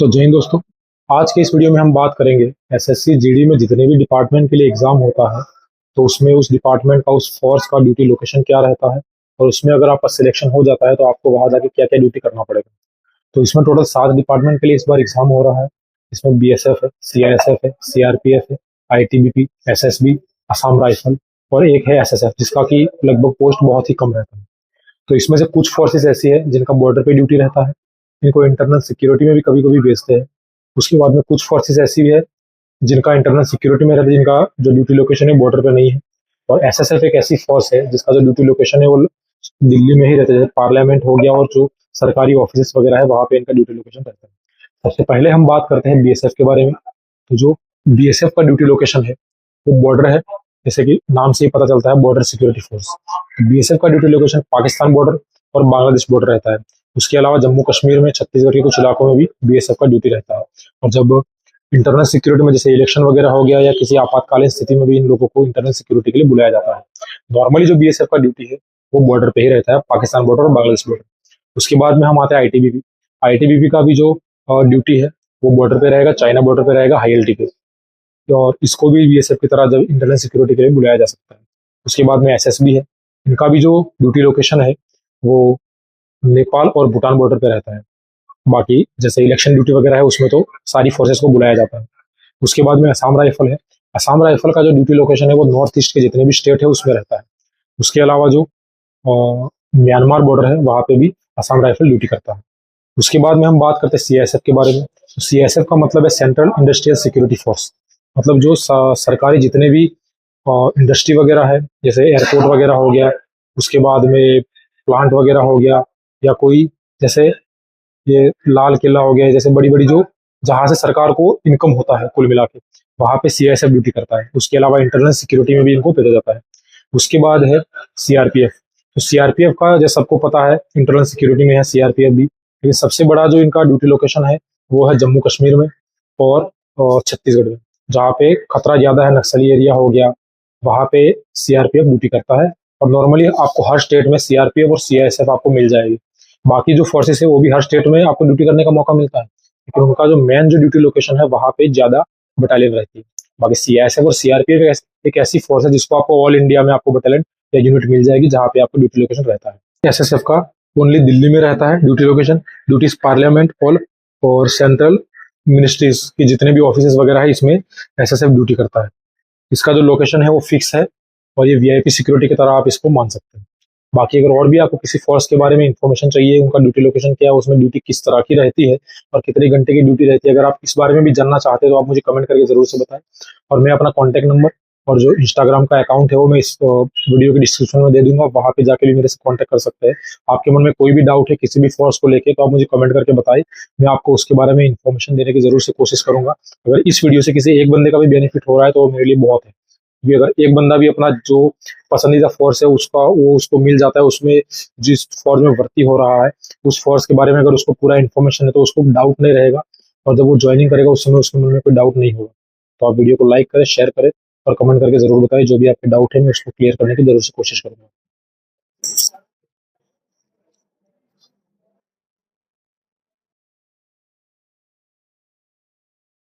तो जय हिंद दोस्तों। आज के इस वीडियो में हम बात करेंगे एसएससी जीडी में जितने भी डिपार्टमेंट के लिए एग्जाम होता है तो उसमें उस डिपार्टमेंट का उस फोर्स का ड्यूटी लोकेशन क्या रहता है और उसमें अगर आपका सिलेक्शन हो जाता है तो आपको वहां जाके क्या क्या ड्यूटी करना पड़ेगा। तो इसमें टोटल 7 डिपार्टमेंट के लिए इस बार एग्जाम हो रहा है। इसमें बीएसएफ है, सीआईएसएफ है, सीआरपीएफ है, आईटीबीपी, एसएसबी, असम राइफल और एक है एसएसएफ जिसका कि लगभग पोस्ट बहुत ही कम रहता है। तो इसमें से कुछ फोर्सेस ऐसी है जिनका बॉर्डर पे ड्यूटी रहता है, इनको इंटरनल सिक्योरिटी में भी कभी कभी भेजते हैं। उसके बाद में कुछ फोर्सेस ऐसी भी है जिनका इंटरनल सिक्योरिटी में रहता है, जिनका जो ड्यूटी लोकेशन है बॉर्डर पे नहीं है। और एसएसएफ एक ऐसी फोर्स है जिसका जो ड्यूटी लोकेशन है वो दिल्ली में ही रहता है, जैसे पार्लियामेंट हो गया और जो सरकारी ऑफिस वगैरह है वहाँ पे इनका ड्यूटी लोकेशन रहता है। सबसे पहले हम बात करते हैं बीएसएफ के बारे में। तो जो बीएसएफ का ड्यूटी लोकेशन है वो बॉर्डर है, जैसे कि नाम से ही पता चलता है बॉर्डर सिक्योरिटी फोर्स। बीएसएफ का ड्यूटी लोकेशन पाकिस्तान बॉर्डर और बांग्लादेश बॉर्डर रहता है। उसके अलावा जम्मू कश्मीर में, छत्तीसगढ़ के कुछ इलाकों में भी बीएसएफ का ड्यूटी रहता है। और जब इंटरनल सिक्योरिटी में जैसे इलेक्शन वगैरह हो गया या किसी आपातकालीन स्थिति में भी इन लोगों को इंटरनल सिक्योरिटी के लिए बुलाया जाता है। नॉर्मली जो बीएसएफ का ड्यूटी है वो बॉर्डर पे ही रहता है, पाकिस्तान बॉर्डर और बांग्लादेश बॉर्डर। उसके बाद में हम आते हैं आईटीबीपी। आईटीबीपी का भी जो ड्यूटी है वो बॉर्डर पे रहेगा, चाइना बॉर्डर पे रहेगा, हाई एल्टी पे। और इसको भी बीएसएफ की तरह जब इंटरनल सिक्योरिटी के लिए बुलाया जा सकता है। उसके बाद में एसएसबी है, इनका भी जो ड्यूटी लोकेशन है वो नेपाल और भूटान बॉर्डर पे रहता है। बाकी जैसे इलेक्शन ड्यूटी वगैरह है उसमें तो सारी फोर्सेस को बुलाया जाता है। उसके बाद में असम राइफल है। असम राइफल का जो ड्यूटी लोकेशन है वो नॉर्थ ईस्ट के जितने भी स्टेट है उसमें रहता है। उसके अलावा जो म्यांमार बॉर्डर है वहाँ पे भी असम राइफल ड्यूटी करता है। उसके बाद में हम बात करते हैं सीआईएसएफ के बारे में। तो सीआईएसएफ का मतलब है सेंट्रल इंडस्ट्रियल सिक्योरिटी फोर्स। मतलब जो सरकारी जितने भी इंडस्ट्री वगैरह है, जैसे एयरपोर्ट वगैरह हो गया, उसके बाद में प्लांट वगैरह हो गया, या कोई जैसे ये लाल किला हो गया, जैसे बड़ी बड़ी जो जहाँ से सरकार को इनकम होता है कुल मिला के, वहाँ पे सीआईएसएफ ड्यूटी करता है। उसके अलावा इंटरनल सिक्योरिटी में भी इनको भेजा जाता है। उसके बाद है सीआरपीएफ। तो सीआरपीएफ का जैसे सबको पता है इंटरनल सिक्योरिटी में है सीआरपीएफ भी, लेकिन सबसे बड़ा जो इनका ड्यूटी लोकेशन है वो है जम्मू कश्मीर में और छत्तीसगढ़ में, जहाँ पे खतरा ज्यादा है, नक्सली एरिया हो गया, वहाँ पे सीआरपीएफ ड्यूटी करता है। और नॉर्मली आपको हर स्टेट में सीआरपीएफ और सीआईएसएफ आपको मिल जाएगी। बाकी जो फोर्सेस है वो भी हर स्टेट में आपको ड्यूटी करने का मौका मिलता है, लेकिन उनका जो मेन जो ड्यूटी लोकेशन है वहाँ पे ज्यादा बटालियन रहती है। बाकी सीआईएसएफ और सीआरपीएफ एक ऐसी फोर्स है जिसको आपको ऑल इंडिया में आपको बटालियन या यूनिट मिल जाएगी जहाँ पे आपको ड्यूटी लोकेशन रहता है। एसएसएफ का ओनली दिल्ली में रहता है ड्यूटी लोकेशन। ड्यूटीज पार्लियामेंट और सेंट्रल मिनिस्ट्रीज की जितने भी ऑफिस वगैरह है इसमें एसएसएफ ड्यूटी करता है। इसका जो लोकेशन है वो फिक्स है और ये वीआईपी सिक्योरिटी की तरह आप इसको मान सकते हैं। बाकी अगर और भी आपको किसी फोर्स के बारे में इंफॉर्मेशन चाहिए, उनका ड्यूटी लोकेशन क्या है, उसमें ड्यूटी किस तरह की रहती है और कितने घंटे की ड्यूटी रहती है, अगर आप इस बारे में भी जानना चाहते हैं तो आप मुझे कमेंट करके जरूर से बताएं। और मैं अपना कॉन्टैक्ट नंबर और जो इंस्टाग्राम का अकाउंट है वो मैं इस वीडियो के डिस्क्रिप्शन में दे दूंगा, वहाँ पे जाके भी मेरे से कॉन्टैक्ट कर सकते हैं। आपके मन में कोई भी डाउट है किसी भी फोर्स को लेके तो आप मुझे कमेंट करके बताइए, मैं आपको उसके बारे में इन्फॉर्मेशन देने की जरूर से कोशिश करूंगा। अगर इस वीडियो से किसी एक बंदे का भी बेनिफिट हो रहा है तो वो मेरे लिए बहुत है। क्योंकि अगर एक बंदा भी अपना जो पसंदीदा फोर्स है उसका वो उसको मिल जाता है, उसमें जिस फोर्स में भर्ती हो रहा है उस फोर्स के बारे में अगर उसको पूरा इन्फॉर्मेशन है तो उसको डाउट नहीं रहेगा, और जब वो ज्वाइनिंग करेगा उस समय उसके मन में कोई डाउट नहीं होगा। तो आप वीडियो को लाइक करें, शेयर करें और कमेंट करके जरूर बताएं, जो भी आपके डाउट है मैं उसको क्लियर करने की जरूर से कोशिश करूंगा।